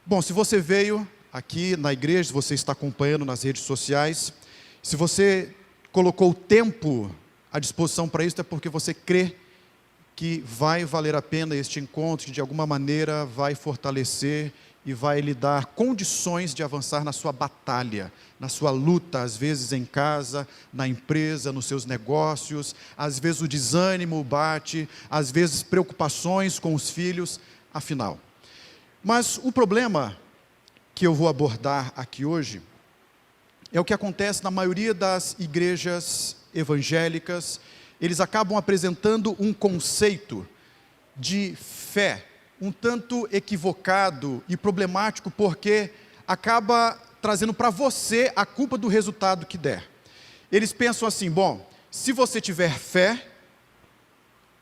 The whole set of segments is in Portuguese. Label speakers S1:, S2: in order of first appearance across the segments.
S1: Bom, se você veio aqui na igreja, se você está acompanhando nas redes sociais, se você colocou tempo à disposição para isso, é porque você crê que vai valer a pena este encontro, que de alguma maneira vai fortalecer e vai lhe dar condições de avançar na sua batalha, na sua luta, às vezes em casa, na empresa, nos seus negócios, às vezes o desânimo bate, às vezes preocupações com os filhos, afinal. Mas o problema que eu vou abordar aqui hoje é o que acontece na maioria das igrejas evangélicas. Eles acabam apresentando um conceito de fé um tanto equivocado e problemático, porque acaba trazendo para você a culpa do resultado que der. Eles pensam assim: bom, se você tiver fé,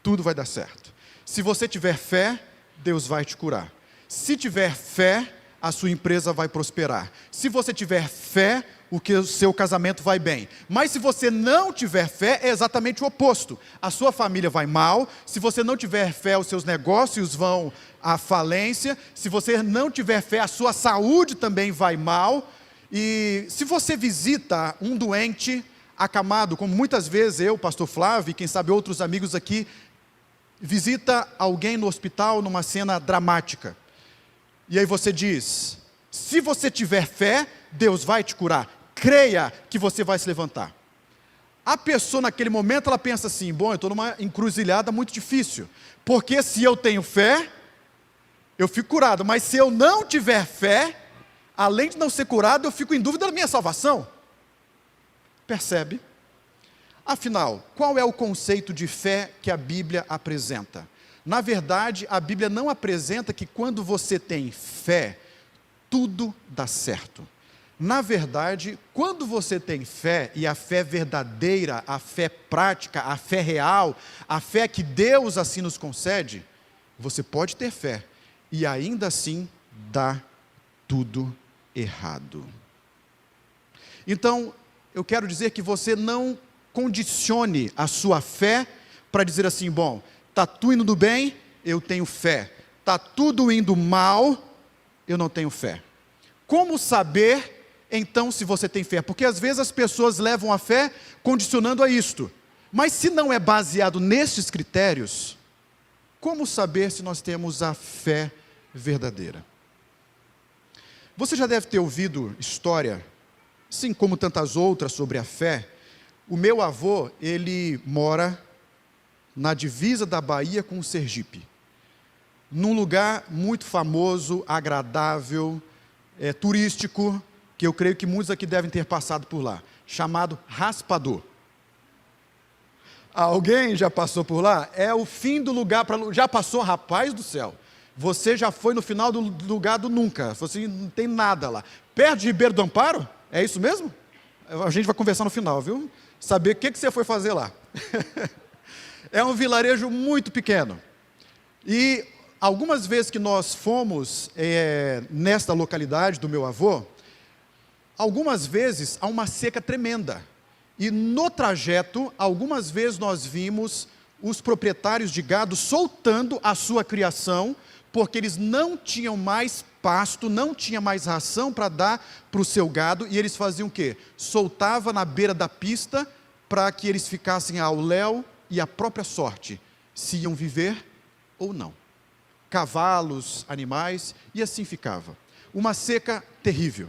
S1: tudo vai dar certo. Se você tiver fé, Deus vai te curar. Se tiver fé, a sua empresa vai prosperar. Se você tiver fé, o seu casamento vai bem. Mas se você não tiver fé, é exatamente o oposto. A sua família vai mal. Se você não tiver fé, os seus negócios vão à falência. Se você não tiver fé, a sua saúde também vai mal. E se você visita um doente acamado, como muitas vezes eu, pastor Flávio, e quem sabe outros amigos aqui, visita alguém no hospital numa cena dramática. E aí você diz: se você tiver fé, Deus vai te curar. Creia que você vai se levantar. A pessoa naquele momento, ela pensa assim: bom, eu estou numa encruzilhada muito difícil. Porque se eu tenho fé, eu fico curado. Mas se eu não tiver fé, além de não ser curado, eu fico em dúvida da minha salvação. Percebe? Afinal, qual é o conceito de fé que a Bíblia apresenta? Na verdade, a Bíblia não apresenta que quando você tem fé, tudo dá certo. Na verdade, quando você tem fé, e a fé verdadeira, a fé prática, a fé real, a fé que Deus assim nos concede, você pode ter fé, e ainda assim dá tudo errado. Então, eu quero dizer que você não condicione a sua fé para dizer assim: bom, está tudo indo bem, eu tenho fé. Está tudo indo mal, eu não tenho fé. Como saber, então, se você tem fé? Porque às vezes as pessoas levam a fé condicionando a isto. Mas se não é baseado nestes critérios, como saber se nós temos a fé verdadeira? Você já deve ter ouvido história, assim como tantas outras, sobre a fé. O meu avô, ele mora na divisa da Bahia com o Sergipe, num lugar muito famoso, agradável, turístico, que eu creio que muitos aqui devem ter passado por lá, chamado Raspador. Alguém já passou por lá? É o fim do lugar para... Já passou? Rapaz do céu, você já foi no final do lugar do nunca, você não tem nada lá. Perto de Ribeiro do Amparo? É isso mesmo? A gente vai conversar no final, viu? Saber o que você foi fazer lá. É um vilarejo muito pequeno. E algumas vezes que nós fomos nesta localidade do meu avô, algumas vezes há uma seca tremenda. E no trajeto, algumas vezes nós vimos os proprietários de gado soltando a sua criação, porque eles não tinham mais pasto, não tinha mais ração para dar para o seu gado, e eles faziam o quê? Soltava na beira da pista para que eles ficassem ao léu e à própria sorte, se iam viver ou não. Cavalos, animais, e assim ficava. Uma seca terrível.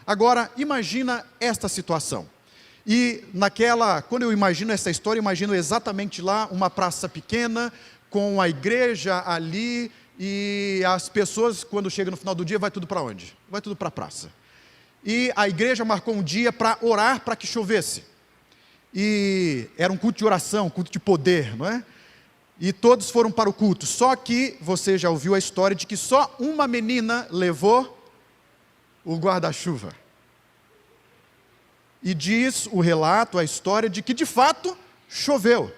S1: Agora, imagina esta situação. E quando eu imagino essa história, eu imagino exatamente lá, uma praça pequena, com a igreja ali, e as pessoas, quando chegam no final do dia, vai tudo para onde? Vai tudo para a praça. E a igreja marcou um dia para orar para que chovesse. E era um culto de oração, culto de poder, não é? E todos foram para o culto. Só que você já ouviu a história de que só uma menina levou o guarda-chuva. E diz o relato, a história, de que de fato choveu.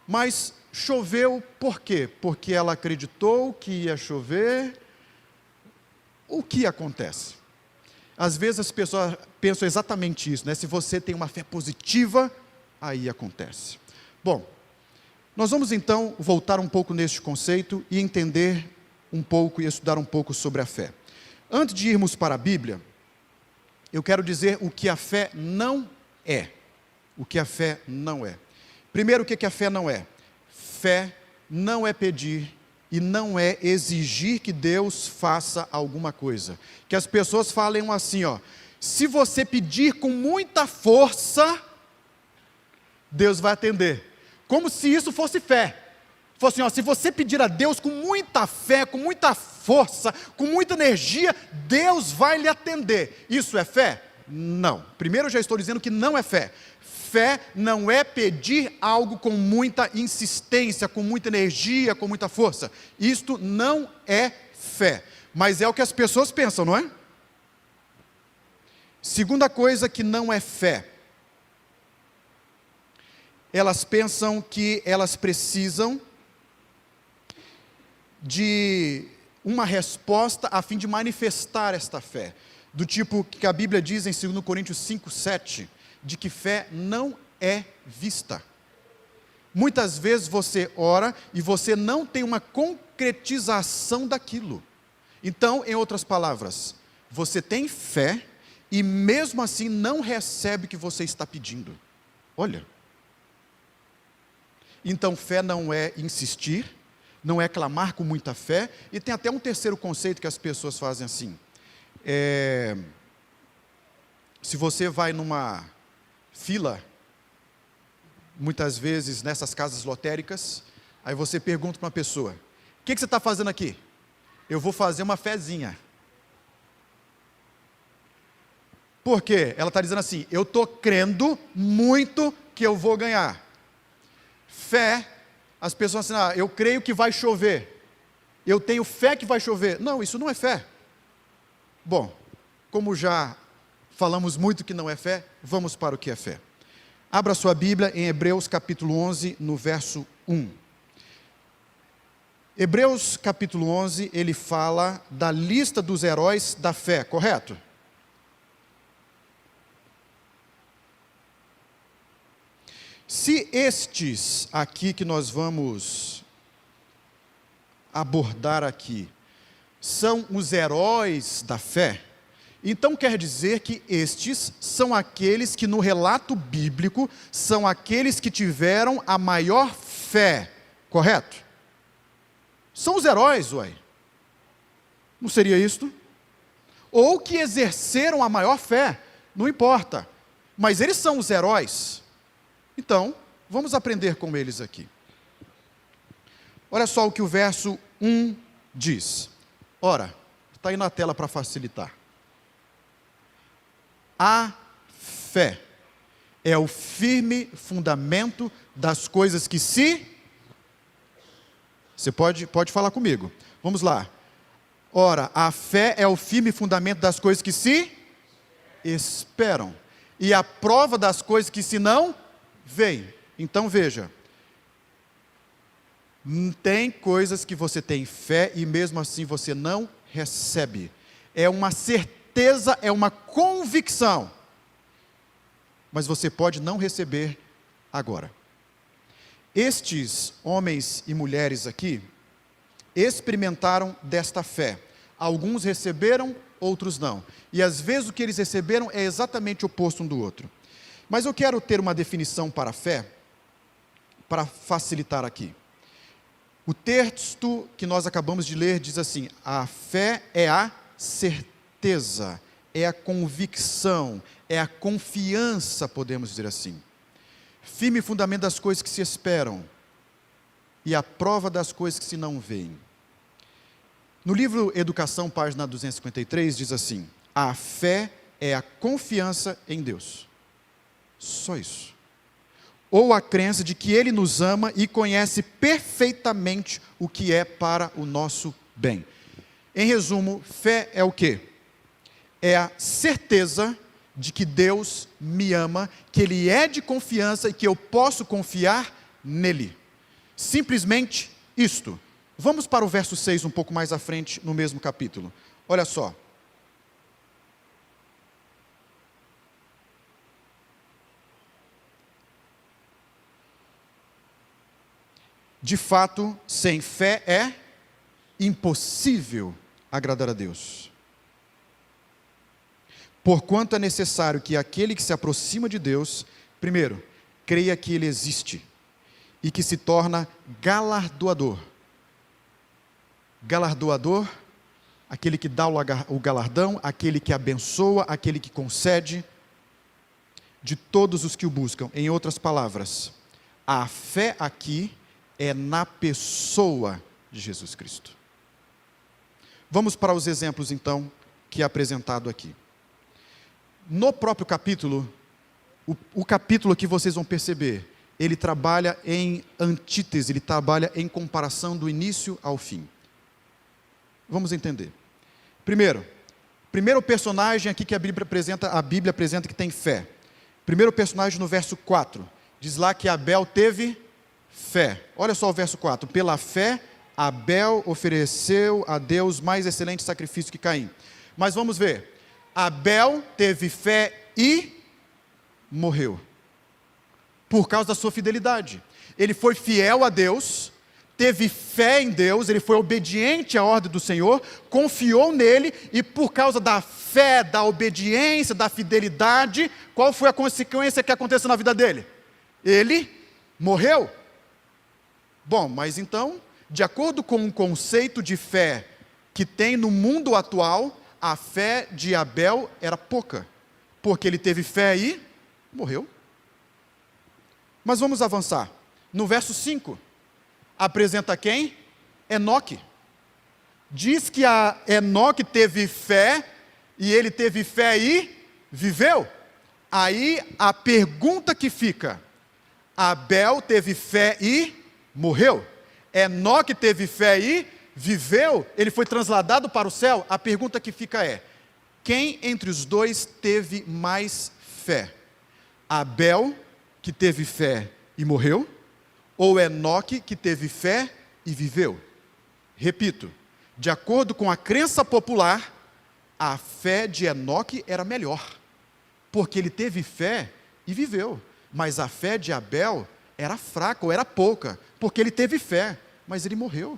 S1: Mas choveu por quê? Porque ela acreditou que ia chover. O que acontece? Às vezes as pessoas pensam exatamente isso, né? Se você tem uma fé positiva, aí acontece. Bom, nós vamos então voltar um pouco neste conceito e entender um pouco e estudar um pouco sobre a fé. Antes de irmos para a Bíblia, eu quero dizer o que a fé não é. O que a fé não é. Primeiro, o que a fé não é? Fé não é pedir e não é exigir que Deus faça alguma coisa. Que as pessoas falem assim, ó, se você pedir com muita força, Deus vai atender. Como se isso fosse fé. Fosse assim, ó, se você pedir a Deus com muita fé, com muita força, com muita energia, Deus vai lhe atender. Isso é fé? Não. Primeiro eu já estou dizendo que não é fé. Fé não é pedir algo com muita insistência, com muita energia, com muita força. Isto não é fé. Mas é o que as pessoas pensam, não é? Segunda coisa que não é fé. Elas pensam que elas precisam de uma resposta a fim de manifestar esta fé. Do tipo que a Bíblia diz em 2 Coríntios 5:7, de que fé não é vista. Muitas vezes você ora e você não tem uma concretização daquilo. Então, em outras palavras, você tem fé e mesmo assim não recebe o que você está pedindo. Olha. Então, fé não é insistir, não é clamar com muita fé, e tem até um terceiro conceito que as pessoas fazem assim. Se você vai numa fila, muitas vezes nessas casas lotéricas, aí você pergunta para uma pessoa, o que você está fazendo aqui? Eu vou fazer uma fezinha. Por quê? Ela está dizendo assim, eu estou crendo muito que eu vou ganhar. Fé, as pessoas dizem, eu creio que vai chover. Eu tenho fé que vai chover. Não, isso não é fé. Bom, como já falamos muito que não é fé, vamos para o que é fé. Abra sua Bíblia em Hebreus capítulo 11, no verso 1. Hebreus capítulo 11, ele fala da lista dos heróis da fé, correto? Se estes aqui que nós vamos abordar aqui são os heróis da fé, então quer dizer que estes são aqueles que no relato bíblico são aqueles que tiveram a maior fé, correto? São os heróis, ué. Não seria isto? Ou que exerceram a maior fé, não importa, mas eles são os heróis. Então, vamos aprender com eles aqui. Olha só o que o verso 1 diz. Ora, está aí na tela para facilitar. A fé é o firme fundamento das coisas que se... Você pode falar comigo. Vamos lá. Ora, a fé é o firme fundamento das coisas que se esperam. E a prova das coisas que se não veem. Então veja. Tem coisas que você tem fé e mesmo assim você não recebe. É uma certeza, é uma convicção. Mas você pode não receber agora. Estes homens e mulheres aqui experimentaram desta fé. Alguns receberam, outros não. E às vezes o que eles receberam é exatamente o oposto um do outro. Mas eu quero ter uma definição para a fé, para facilitar aqui. O texto que nós acabamos de ler diz assim, a fé é a certeza, é a convicção, é a confiança, podemos dizer assim. Firme fundamento das coisas que se esperam e a prova das coisas que se não veem. No livro Educação, página 253, diz assim, a fé é a confiança em Deus. Só isso. Ou a crença de que Ele nos ama e conhece perfeitamente o que é para o nosso bem. Em resumo, fé é o quê? É a certeza de que Deus me ama, que Ele é de confiança e que eu posso confiar nele. Simplesmente isto. Vamos para o verso 6, um pouco mais à frente, no mesmo capítulo. Olha só. De fato, sem fé é impossível agradar a Deus. Porquanto é necessário que aquele que se aproxima de Deus, primeiro, creia que Ele existe e que se torna galardoador. Galardoador, aquele que dá o galardão, aquele que abençoa, aquele que concede, de todos os que o buscam. Em outras palavras, a fé aqui é na pessoa de Jesus Cristo. Vamos para os exemplos, então, que é apresentado aqui. No próprio capítulo, o capítulo que vocês vão perceber, ele trabalha em antítese, ele trabalha em comparação do início ao fim. Vamos entender. Primeiro personagem aqui que a Bíblia apresenta que tem fé. Primeiro personagem no verso 4, diz lá que Abel teve fé. Olha só o verso 4, pela fé Abel ofereceu a Deus mais excelente sacrifício que Caim. Mas vamos ver, Abel teve fé e morreu, por causa da sua fidelidade. Ele foi fiel a Deus, teve fé em Deus, ele foi obediente à ordem do Senhor, confiou nele, e por causa da fé, da obediência, da fidelidade, qual foi a consequência que aconteceu na vida dele? Ele morreu. Bom, mas então, de acordo com o conceito de fé que tem no mundo atual, a fé de Abel era pouca, porque ele teve fé e morreu. Mas vamos avançar. No verso 5, apresenta quem? Enoque. Diz que Enoque teve fé, e ele teve fé e viveu. Aí a pergunta que fica: Abel teve fé e morreu. Enoque teve fé e viveu, ele foi transladado para o céu. A pergunta que fica é: quem entre os dois teve mais fé? Abel, que teve fé e morreu, ou Enoque, que teve fé e viveu? Repito, de acordo com a crença popular, a fé de Enoque era melhor, porque ele teve fé e viveu. Mas a fé de Abel era fraca ou era pouca, porque ele teve fé, mas ele morreu.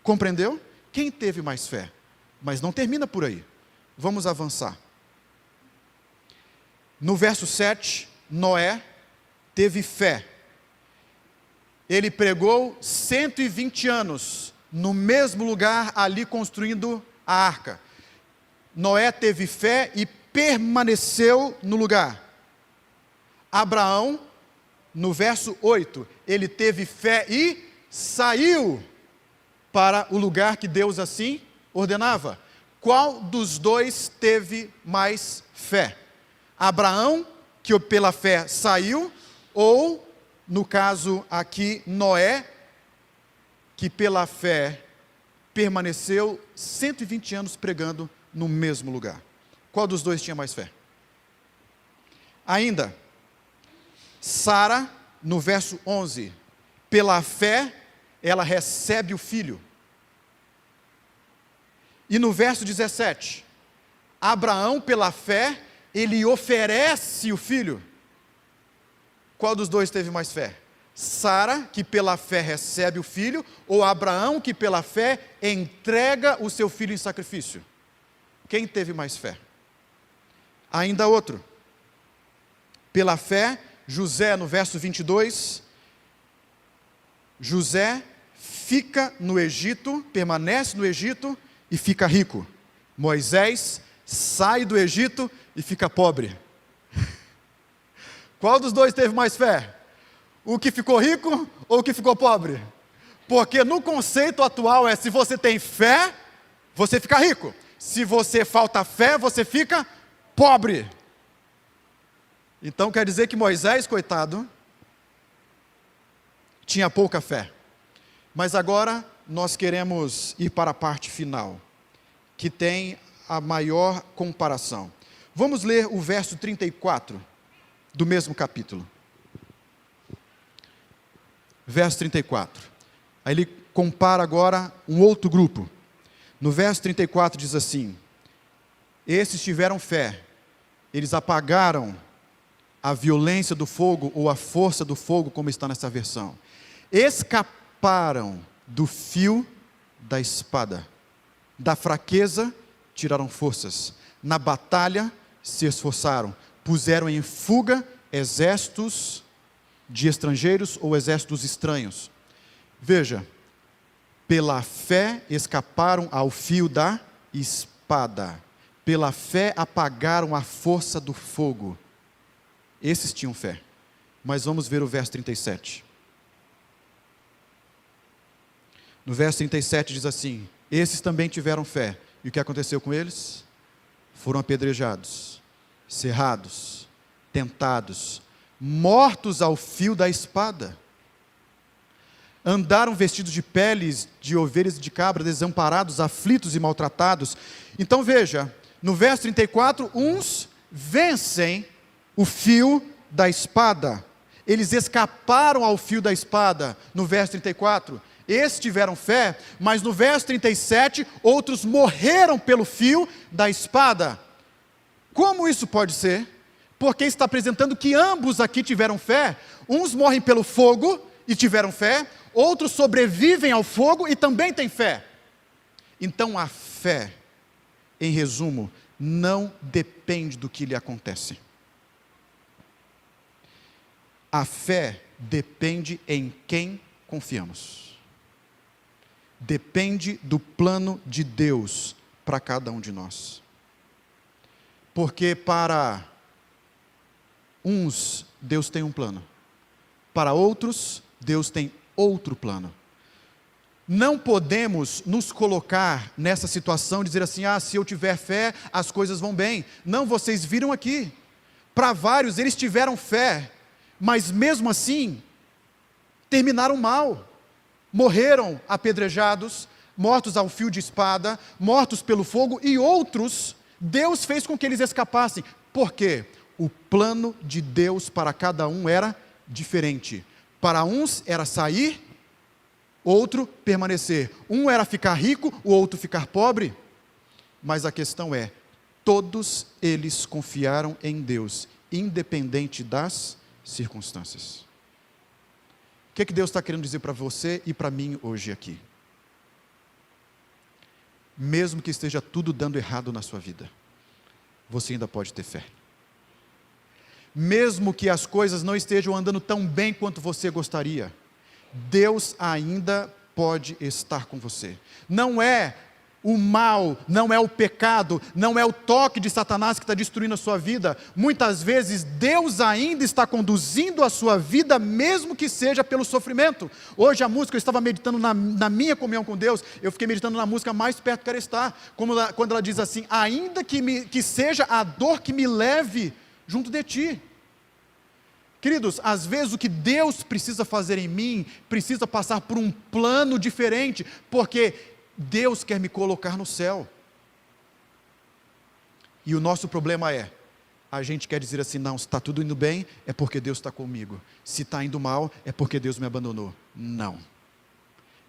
S1: Compreendeu? Quem teve mais fé? Mas não termina por aí. Vamos avançar. No verso 7, Noé teve fé. Ele pregou 120 anos no mesmo lugar, ali construindo a arca. Noé teve fé e permaneceu no lugar. Abraão, no verso 8, ele teve fé e saiu para o lugar que Deus assim ordenava. Qual dos dois teve mais fé? Abraão, que pela fé saiu, ou, no caso aqui, Noé, que pela fé permaneceu 120 anos pregando no mesmo lugar? Qual dos dois tinha mais fé? Ainda, Sara, no verso 11, pela fé, ela recebe o filho. E no verso 17, Abraão, pela fé, ele oferece o filho. Qual dos dois teve mais fé? Sara, que pela fé recebe o filho, ou Abraão, que pela fé entrega o seu filho em sacrifício? Quem teve mais fé? Ainda outro. Pela fé, José, no verso 22, José fica no Egito, permanece no Egito e fica rico. Moisés sai do Egito e fica pobre. Qual dos dois teve mais fé? O que ficou rico ou o que ficou pobre? Porque no conceito atual se você tem fé, você fica rico. Se você falta fé, você fica pobre. Então quer dizer que Moisés, coitado, tinha pouca fé. Mas agora nós queremos ir para a parte final, que tem a maior comparação. Vamos ler o verso 34 do mesmo capítulo. Verso 34. Aí ele compara agora um outro grupo. No verso 34 diz assim: esses tiveram fé, eles apagaram a violência do fogo, ou a força do fogo, como está nessa versão. Escaparam do fio da espada, da fraqueza tiraram forças, na batalha se esforçaram, puseram em fuga exércitos de estrangeiros ou exércitos estranhos. Veja, pela fé escaparam ao fio da espada, pela fé apagaram a força do fogo. Esses tinham fé. Mas vamos ver o verso 37. No verso 37 diz assim: esses também tiveram fé. E o que aconteceu com eles? Foram apedrejados, cerrados, tentados, mortos ao fio da espada. Andaram vestidos de peles de ovelhas e de cabra, desamparados, aflitos e maltratados. Então veja, no verso 34, uns vencem o fio da espada. Eles escaparam ao fio da espada, no verso 34. Esses tiveram fé, mas no verso 37, outros morreram pelo fio da espada. Como isso pode ser? Porque está apresentando que ambos aqui tiveram fé. Uns morrem pelo fogo e tiveram fé, outros sobrevivem ao fogo e também têm fé. Então a fé, em resumo, não depende do que lhe acontece. A fé depende em quem confiamos. Depende do plano de Deus para cada um de nós. Porque para uns, Deus tem um plano. Para outros, Deus tem outro plano. Não podemos nos colocar nessa situação, dizer assim, se eu tiver fé, as coisas vão bem. Não, vocês viram aqui. Para vários, eles tiveram fé, mas mesmo assim, terminaram mal. Morreram apedrejados, mortos ao fio de espada, mortos pelo fogo, e outros, Deus fez com que eles escapassem. Por quê? O plano de Deus para cada um era diferente. Para uns era sair, outro permanecer. Um era ficar rico, o outro ficar pobre. Mas a questão é, todos eles confiaram em Deus, independente das circunstâncias. O que Deus está querendo dizer para você e para mim hoje aqui? Mesmo que esteja tudo dando errado na sua vida, você ainda pode ter fé. Mesmo que as coisas não estejam andando tão bem quanto você gostaria, Deus ainda pode estar com você. Não é o mal, não é o pecado, não é o toque de Satanás que está destruindo a sua vida. Muitas vezes Deus ainda está conduzindo a sua vida, mesmo que seja pelo sofrimento. Hoje a música, eu estava meditando na minha comunhão com Deus, eu fiquei meditando na música Mais Perto que Quero Estar, quando ela diz assim, ainda que seja a dor que me leve junto de ti. Queridos, às vezes o que Deus precisa fazer em mim, precisa passar por um plano diferente, porque Deus quer me colocar no céu. E o nosso problema é, a gente quer dizer assim, não, se está tudo indo bem, é porque Deus está comigo. Se está indo mal, é porque Deus me abandonou. Não.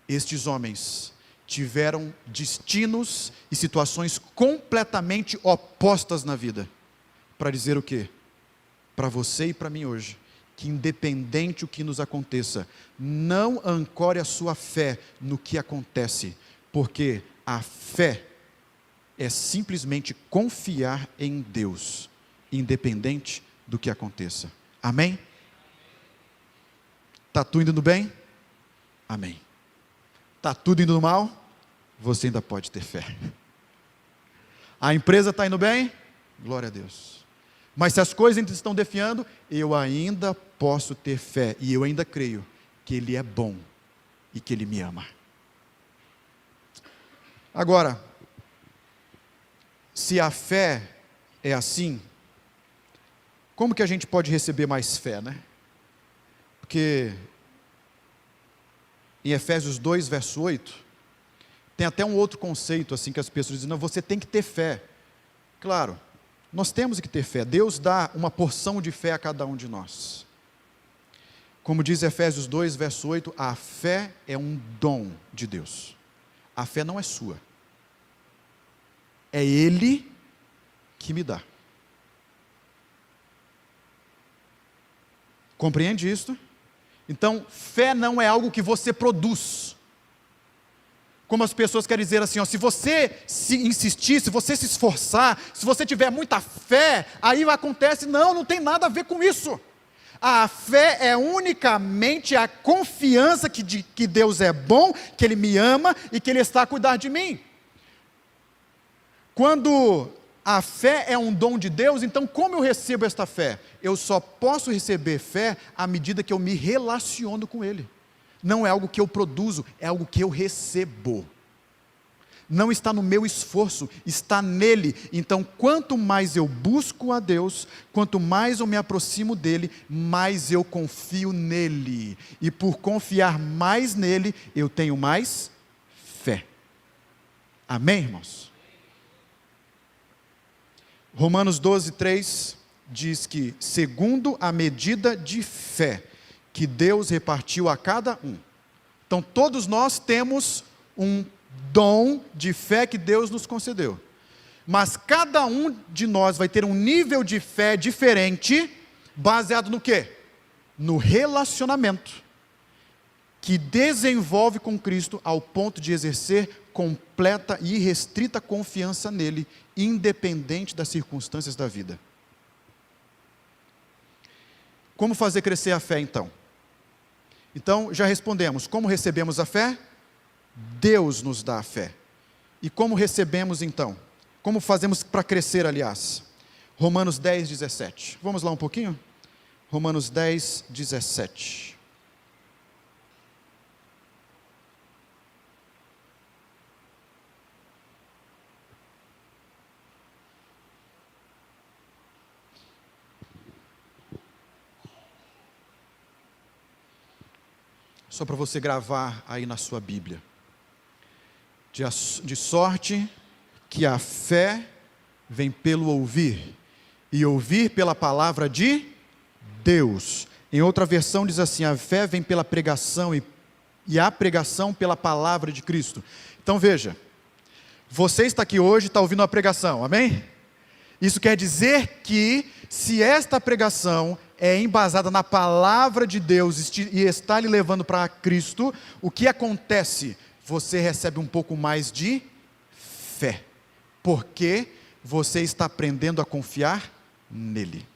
S1: Estes homens tiveram destinos e situações completamente opostas na vida. Para dizer o quê? Para você e para mim hoje, que independente o que nos aconteça, não ancore a sua fé no que acontece, porque a fé é simplesmente confiar em Deus, independente do que aconteça. Amém? Está tudo indo bem? Amém. Está tudo indo mal? Você ainda pode ter fé. A empresa está indo bem? Glória a Deus. Mas se as coisas ainda estão definhando, eu ainda posso ter fé, e eu ainda creio que Ele é bom e que Ele me ama. Agora, se a fé é assim, como que a gente pode receber mais fé, né? Porque em Efésios 2, verso 8, tem até um outro conceito assim que as pessoas dizem, não, você tem que ter fé. Claro, nós temos que ter fé. Deus dá uma porção de fé a cada um de nós. Como diz Efésios 2, verso 8, a fé é um dom de Deus. A fé não é sua. É Ele que me dá. Compreende isto? Então, fé não é algo que você produz. como as pessoas querem dizer assim, ó, se você se insistir, se você se esforçar, se você tiver muita fé, aí acontece. Não, não tem nada a ver com isso. A fé é unicamente a confiança que Deus é bom, que Ele me ama e que Ele está a cuidar de mim. Quando a fé é um dom de Deus, então como eu recebo esta fé? Eu só posso receber fé à medida que eu me relaciono com Ele. Não é algo que eu produzo, é algo que eu recebo. Não está no meu esforço, está nele. Então, quanto mais eu busco a Deus, quanto mais eu me aproximo dele, mais eu confio nele. E por confiar mais nele, eu tenho mais fé. Amém, irmãos? Romanos 12:3 diz que, segundo a medida de fé que Deus repartiu a cada um. Então, todos nós temos um dom de fé que Deus nos concedeu. Mas cada um de nós vai ter um nível de fé diferente, baseado no quê? No relacionamento que desenvolve com Cristo ao ponto de exercer completa e irrestrita confiança nele, independente das circunstâncias da vida. Como fazer crescer a fé, então? Então, já respondemos. Como recebemos a fé? Deus nos dá a fé. E como recebemos, então? Como fazemos para crescer, aliás? Romanos 10:17. Vamos lá um pouquinho? Romanos 10:17. Só para você gravar aí na sua Bíblia. De sorte que a fé vem pelo ouvir, e ouvir pela palavra de Deus. Em outra versão diz assim, a fé vem pela pregação, e a pregação pela palavra de Cristo. Então veja, você está aqui hoje, está ouvindo a pregação, amém? Isso quer dizer que, se esta pregação é embasada na palavra de Deus e está lhe levando para Cristo, o que acontece? Você recebe um pouco mais de fé, porque você está aprendendo a confiar nele.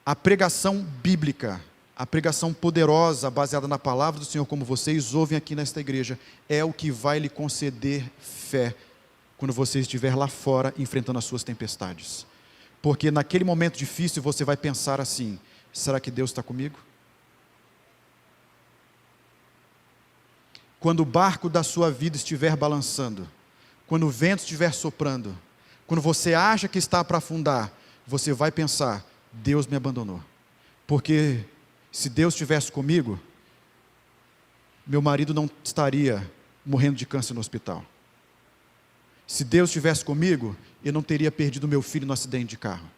S1: A pregação bíblica, a pregação poderosa, baseada na palavra do Senhor, como vocês ouvem aqui nesta igreja, é o que vai lhe conceder fé, quando você estiver lá fora, enfrentando as suas tempestades. Porque naquele momento difícil, você vai pensar assim, será que Deus está comigo? Quando o barco da sua vida estiver balançando, quando o vento estiver soprando, quando você acha que está para afundar, você vai pensar, Deus me abandonou. Porque se Deus estivesse comigo, meu marido não estaria morrendo de câncer no hospital. Se Deus estivesse comigo, eu não teria perdido meu filho no acidente de carro.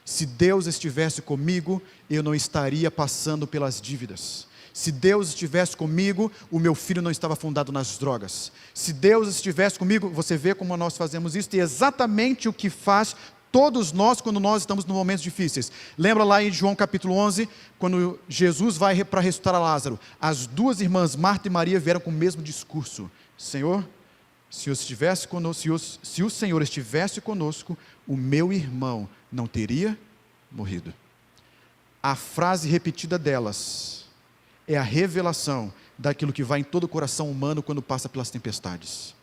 S1: Se Deus estivesse comigo, eu não estaria passando pelas dívidas. Se Deus estivesse comigo, o meu filho não estava afundado nas drogas. Se Deus estivesse comigo, você vê como nós fazemos isso, e é exatamente o que faz todos nós quando nós estamos em momentos difíceis. Lembra lá em João capítulo 11, quando Jesus vai para ressuscitar a Lázaro, as duas irmãs, Marta e Maria, vieram com o mesmo discurso. Senhor, se o Senhor estivesse conosco, o meu irmão não teria morrido. A frase repetida delas é a revelação daquilo que vai em todo o coração humano quando passa pelas tempestades.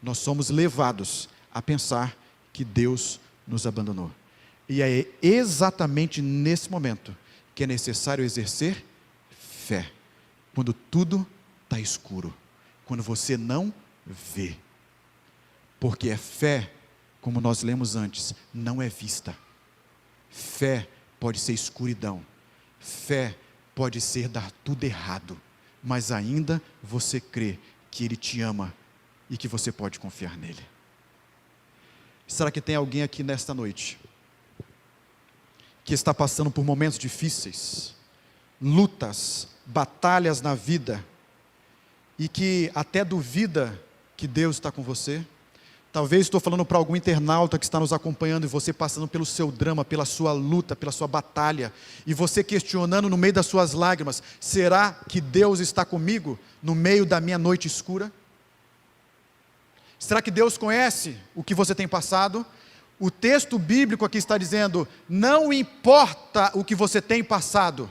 S1: Nós somos levados a pensar que Deus nos abandonou. E é exatamente nesse momento que é necessário exercer fé. Quando tudo está escuro. Quando você não vê. Porque é fé, como nós lemos antes, não é vista. Fé pode ser escuridão. Fé pode ser dar tudo errado. Mas ainda você crê que Ele te ama e que você pode confiar nele. Será que tem alguém aqui nesta noite que está passando por momentos difíceis, lutas, batalhas na vida, e que até duvida que Deus está com você? Talvez estou falando para algum internauta que está nos acompanhando e você passando pelo seu drama, pela sua luta, pela sua batalha, e você questionando no meio das suas lágrimas: será que Deus está comigo no meio da minha noite escura? Será que Deus conhece o que você tem passado? O texto bíblico aqui está dizendo: não importa o que você tem passado,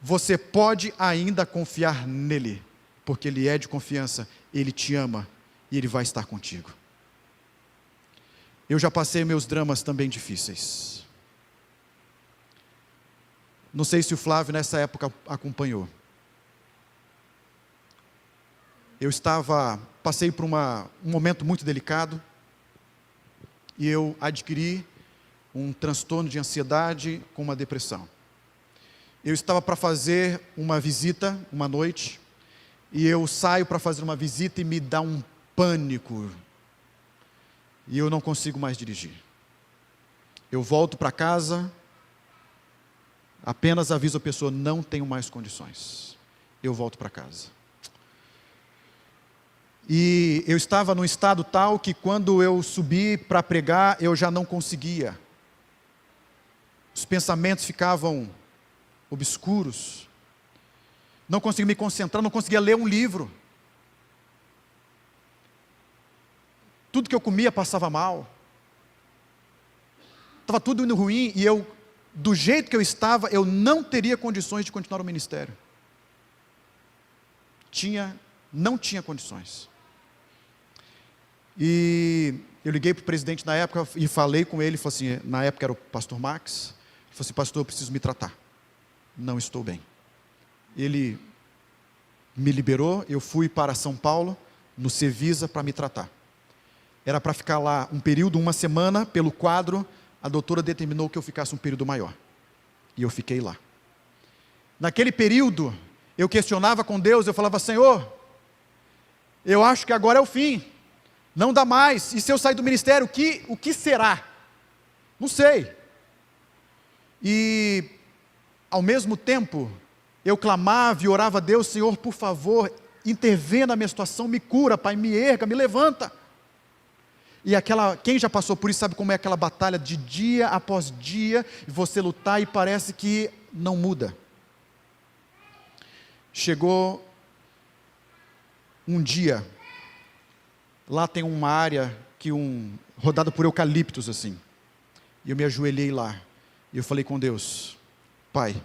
S1: você pode ainda confiar nele, porque Ele é de confiança, Ele te ama e Ele vai estar contigo. Eu já passei meus dramas também difíceis. Não sei se o Flávio nessa época acompanhou. Passei por um momento muito delicado, e eu adquiri um transtorno de ansiedade com uma depressão. Eu estava para fazer uma visita, uma noite, e eu saio para fazer uma visita e me dá um pânico, e eu não consigo mais dirigir. Eu volto para casa, apenas aviso a pessoa: não tenho mais condições. Eu volto para casa. E eu estava num estado tal que quando eu subi para pregar, eu já não conseguia. Os pensamentos ficavam obscuros. Não conseguia me concentrar, não conseguia ler um livro. Tudo que eu comia passava mal. Estava tudo indo ruim e eu, do jeito que eu estava, eu não teria condições de continuar o ministério. Não tinha condições. E eu liguei para o presidente na época e falei com ele, falei assim, na época era o pastor Max, ele falou assim: pastor, eu preciso me tratar, não estou bem. Ele me liberou, eu fui para São Paulo, no Cevisa, para me tratar. Era para ficar lá um período, uma semana, pelo quadro, a doutora determinou que eu ficasse um período maior. E eu fiquei lá. Naquele período, eu questionava com Deus, eu falava: Senhor, eu acho que agora é o fim. Não dá mais. E se eu sair do ministério, o que será? Não sei. E, ao mesmo tempo, eu clamava e orava a Deus: Senhor, por favor, intervenha na minha situação, me cura, Pai, me erga, me levanta. E quem já passou por isso sabe como é aquela batalha de dia após dia, e você lutar e parece que não muda. Chegou um dia, lá tem uma área rodada por eucaliptos assim, e eu me ajoelhei lá, e eu falei com Deus: Pai,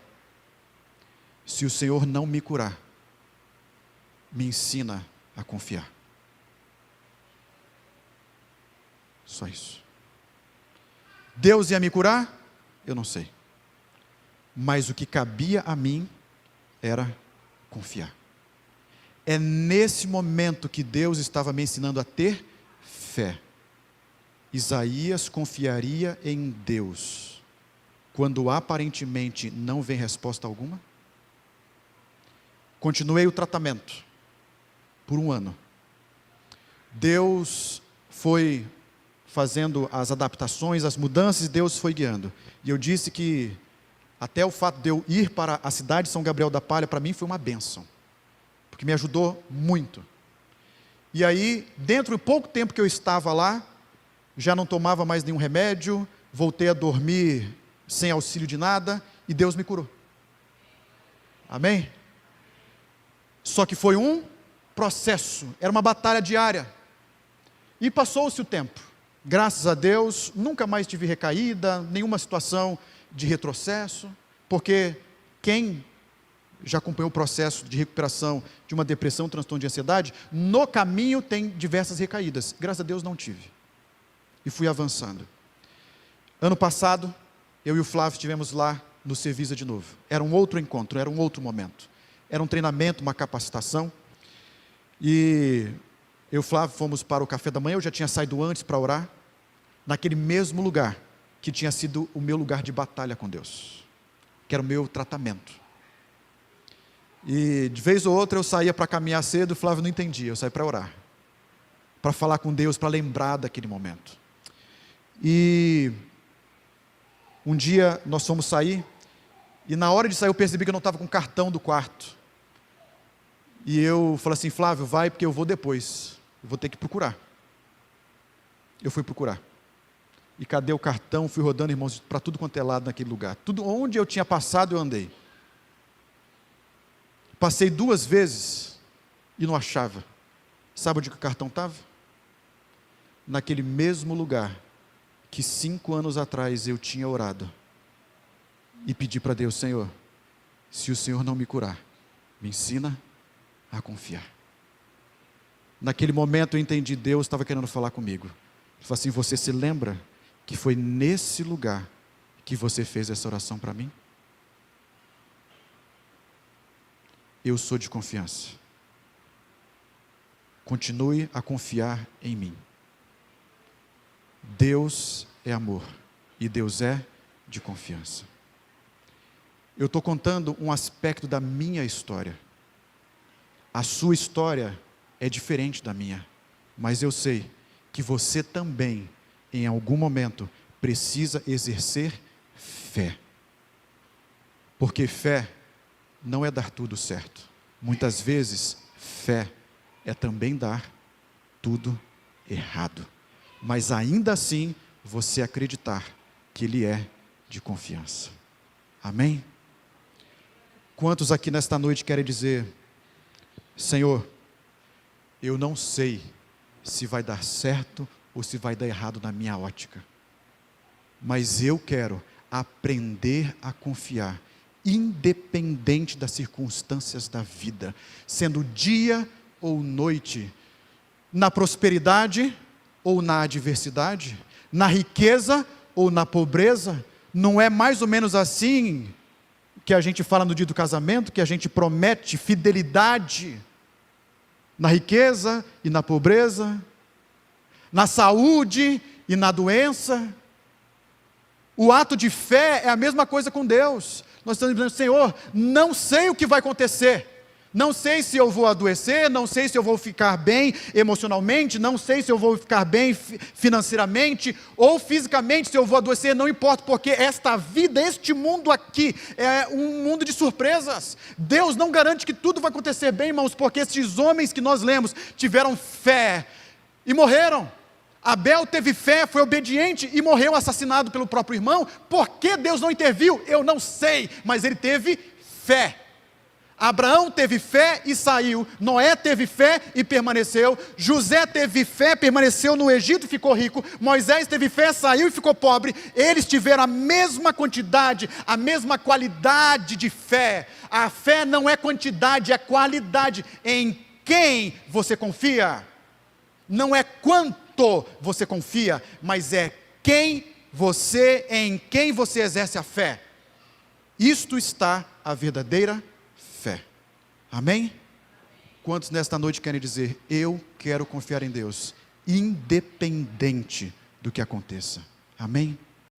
S1: se o Senhor não me curar, me ensina a confiar. Só isso. Deus ia me curar? Eu não sei. Mas o que cabia a mim era confiar. É nesse momento que Deus estava me ensinando a ter fé. Isaías confiaria em Deus quando aparentemente não vem resposta alguma? Continuei o tratamento por 1 ano. Deus foi fazendo as adaptações, as mudanças, e Deus foi guiando. E eu disse que até o fato de eu ir para a cidade de São Gabriel da Palha, para mim foi uma bênção, porque me ajudou muito. E aí, dentro de pouco tempo que eu estava lá, já não tomava mais nenhum remédio, voltei a dormir sem auxílio de nada, e Deus me curou. Amém? Só que foi um processo, era uma batalha diária. E passou-se o tempo. Graças a Deus, nunca mais tive recaída, nenhuma situação de retrocesso, porque quem já acompanhou o processo de recuperação de uma depressão, transtorno de ansiedade, no caminho tem diversas recaídas. Graças a Deus não tive. E fui avançando. Ano passado, eu e o Flávio estivemos lá no Cevisa de novo. Era um outro encontro, era um outro momento. Era um treinamento, uma capacitação. E eu e o Flávio fomos para o café da manhã. Eu já tinha saído antes para orar, naquele mesmo lugar que tinha sido o meu lugar de batalha com Deus, que era o meu tratamento. E de vez ou outra eu saía para caminhar cedo, o Flávio não entendia, eu saía para orar, para falar com Deus, para lembrar daquele momento. E um dia nós fomos sair, e na hora de sair eu percebi que eu não estava com o cartão do quarto. E eu falei assim: Flávio, vai, porque eu vou depois, eu vou ter que procurar. eu fui procurar. E cadê o cartão? Fui rodando, irmãos, para tudo quanto é lado naquele lugar. Tudo onde eu tinha passado, eu andei. Passei 2 vezes e não achava. Sabe onde que o cartão estava? Naquele mesmo lugar que 5 anos atrás eu tinha orado. E pedi para Deus: Senhor, se o Senhor não me curar, me ensina a confiar. Naquele momento eu entendi, Deus estava querendo falar comigo. Ele falou assim: você se lembra que foi nesse lugar que você fez essa oração para mim? Eu sou de confiança. Continue a confiar em mim. Deus é amor e Deus é de confiança. Eu estou contando um aspecto da minha história. A sua história é diferente da minha, mas eu sei que você também, em algum momento, precisa exercer fé. Porque fé não é dar tudo certo. Muitas vezes, fé é também dar tudo errado. Mas ainda assim, você acreditar que Ele é de confiança. Amém? Quantos aqui nesta noite querem dizer: Senhor, eu não sei se vai dar certo ou se vai dar errado na minha ótica, mas eu quero aprender a confiar, independente das circunstâncias da vida, sendo dia ou noite, na prosperidade ou na adversidade, na riqueza ou na pobreza. Não é mais ou menos assim que a gente fala no dia do casamento, que a gente promete fidelidade na riqueza e na pobreza, na saúde e na doença. O ato de fé é a mesma coisa com Deus. Nós estamos dizendo: Senhor, não sei o que vai acontecer, não sei se eu vou adoecer, não sei se eu vou ficar bem emocionalmente, não sei se eu vou ficar bem financeiramente ou fisicamente, se eu vou adoecer, não importa, porque esta vida, este mundo aqui é um mundo de surpresas. Deus não garante que tudo vai acontecer bem, irmãos, porque esses homens que nós lemos tiveram fé e morreram. Abel teve fé, foi obediente e morreu assassinado pelo próprio irmão. Por que Deus não interviu? Eu não sei, mas ele teve fé. Abraão teve fé e saiu, Noé teve fé e permaneceu, José teve fé, permaneceu no Egito e ficou rico, Moisés teve fé, saiu e ficou pobre. Eles tiveram a mesma quantidade, a mesma qualidade de fé. A fé não é quantidade, é qualidade. Em quem você confia? Não é quanto você confia, mas é em quem você exerce a fé. Isto está a verdadeira fé. Amém? Quantos nesta noite querem dizer: eu quero confiar em Deus, independente do que aconteça? Amém?